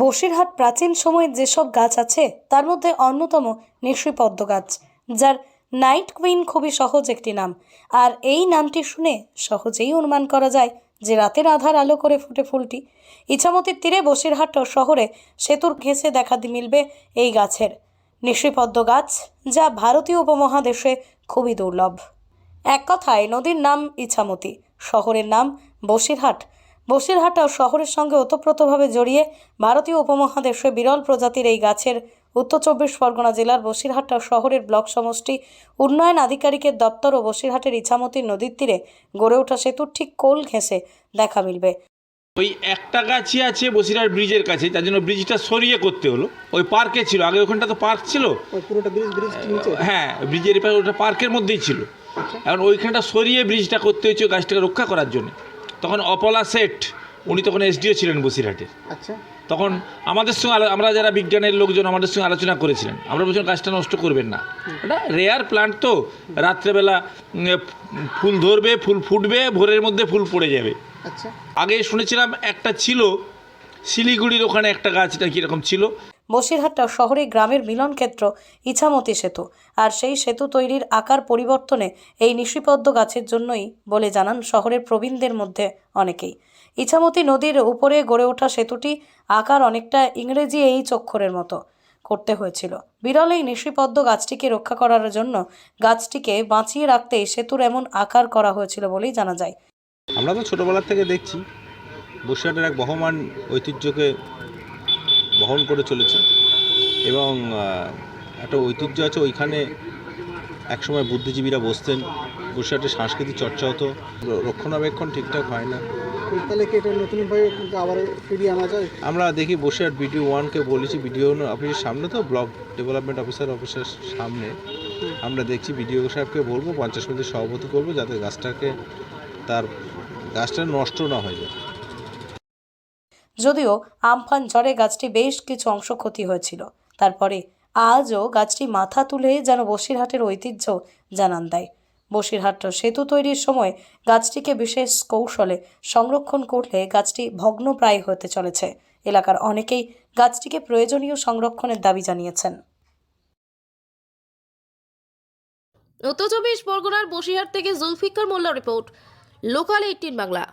বসিরহাট প্রাচীন সময়ের যেসব গাছ আছে তার মধ্যে অন্যতম নিশিপদ্ম গাছ, যার নাইট কুইন খুবই সহজ একটি নাম। আর এই নামটি শুনে সহজেই অনুমান করা যায় যে রাতের আধার আলো করে ফুটে ফুলটি। ইছামতির তীরে বসিরহাট শহরে সেতুর ঘেঁষে দেখা মিলবে এই গাছের নিশিপদ্ম গাছ, যা ভারতীয় উপমহাদেশে খুবই দুর্লভ। এক কথায় নদীর নাম ইছামতি, শহরের নাম বসিরহাট। বসিরহাট শহরের সঙ্গে ওতপ্রোতভাবে জড়িয়ে ভারতীয় উপমহাদেশে বিরল প্রজাতির এই গাছের উত্তর ২৪ পরগনা জেলার বসিরহাট শহরের ব্লক সমষ্টি উন্নয়ন আধিকারিকের দপ্তর ও বসিরহাটের ইছামতি নদীর তীরে গড়ে ওঠা সেতুর ঠিক কোল ঘেঁষে দেখা মিলবে। ওই একটা গাছই আছে বসিরহাট ব্রিজের কাছে, তার জন্য ব্রিজটা সরিয়ে করতে হলো। ওই পার্কে ছিল আগে, ওখানটা তো পার্ক ছিল, পুরোটা ব্রিজ নিচে। হ্যাঁ, ব্রিজের এপারে ওটা পার্কের মধ্যেই ছিল। এখন ওইখানটা সরিয়ে ব্রিজটা করতে হয়েছে গাছটাকে রক্ষা করার জন্য। তখন অপলা শেঠ, উনি তখন এসডিও ছিলেন বসিরহাটের। আচ্ছা, তখন আমাদের সঙ্গে আমরা যারা বিজ্ঞানের লোকজন আমাদের সঙ্গে আলোচনা করেছিলেন, আমরা বলছিলাম গাছটা নষ্ট করবেন না, এটা রেয়ার প্লান্ট, তো রাত্রেবেলা ফুল ধরবে, ফুল ফুটবে, ভোরের মধ্যে ফুল পড়ে যাবে। আচ্ছা, আগে শুনেছিলাম একটা ছিল শিলিগুড়ির ওখানে একটা গাছটা কীরকম ছিল। বসিরহাট শহরে গ্রামের মিলন ক্ষেত্র ইছামতি সেতু, আর সেই সেতু তৈরির আকার পরিবর্তনে এই নিশিপদ্ম গাছের জন্যই বলে জানান শহরের প্রবীণদের মধ্যে অনেকেই। ইছামতি নদীর উপরে গড়ে ওঠা সেতুটি আকার অনেকটা ইংরেজি এইচ অক্ষরের মতো করতে হয়েছিল। বিরল এই নিশিপদ্ম গাছটিকে রক্ষা করার জন্য গাছটিকে বাঁচিয়ে রাখতেই সেতুর এমন আকার করা হয়েছিল বলেই জানা যায়। আমরা তো ছোটোবেলার থেকে দেখছি বসিরহাটের এক বহমান ঐতিহ্যকে বহন করে চলেছে এবং একটা ঐতিহ্য আছে। ওইখানে একসময় বুদ্ধিজীবীরা বসতেন, বসিরহাটের সাংস্কৃতিক চর্চা হতো, রক্ষণাবেক্ষণ ঠিকঠাক হয় না। তাহলে কি এটা নতুনভাবে আবার ফিরিয়ে আনা যায়? আমরা দেখি বসিরহাট বিডিও 1কে বলেছি, বিডিও অফিসের সামনে, তো ব্লক ডেভেলপমেন্ট অফিসের সামনে আমরা দেখছি বিডিও সাহেবকে বলবো 50 মিনিটের সভাপতি করবো, যাতে গাছটা নষ্ট না হয়ে যায়। যদিও আমফান ঝড়ে গাছটি বেশ কিছু অংশ ক্ষতি হয়েছিল, তারপরে আজও গাছটি মাথা তুলে যেন বসিরহাটের ঐতিহ্য জানান দেয়। বসিরহাট সেতু তৈরির সময় গাছটিকে বিশেষ কৌশলে সংরক্ষণ করলে গাছটি ভগ্নপ্রায় হতে চলেছে। এলাকার অনেকেই গাছটিকে প্রয়োজনীয় সংরক্ষণের দাবি জানিয়েছেন। উত্তর ২৪ পরগনার বসিরহাট থেকে জুলফিকার মোল্লা রিপোর্ট, লোকাল 18 বাংলা।